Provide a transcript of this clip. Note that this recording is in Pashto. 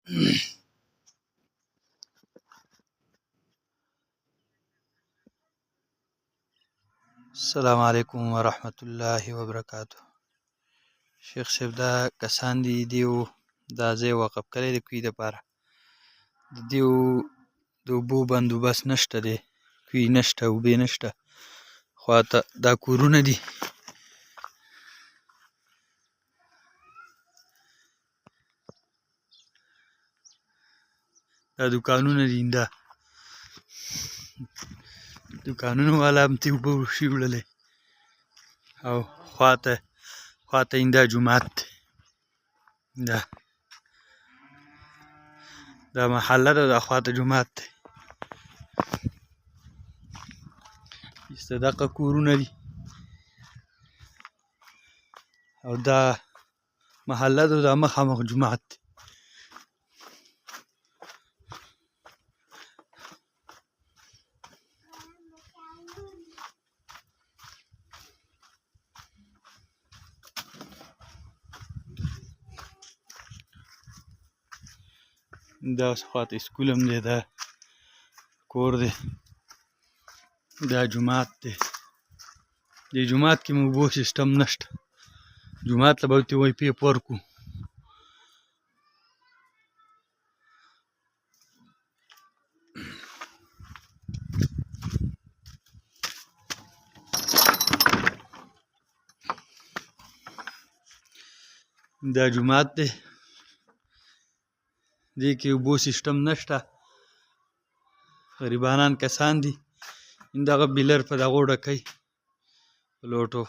السلام علیکم ورحمت الله وبرکاتہ. شیخ صاحب دا کسان دي دیو دا ځای وقف کړی د کوی دپاره د دیو د اوبو بندوبست نشته دی، کوی نشته، اوبې نشته، خواته دا کورونه دي. دا دوکانونه دي، دا دوکانونو والا هم ترې اوبه شي وړلی او خواته ایندا جومات دی. دا محله ده، دا خواته جومات دی. ایسته دغه کورونه دي او دا محله ده، دا مخامخ جومات دی. دا خواته سکول هم دی، دا کور دی، دا جومات دی. دې جومات کې مو اوبو سیسټم نشته، جومات له به ورته وایي پیپ ورکړو. دا جومات دی، دې کې اوبو سیسټم نشته، غریبانان کسان دي دغه بیلر په دغو ډکوي په لوټو.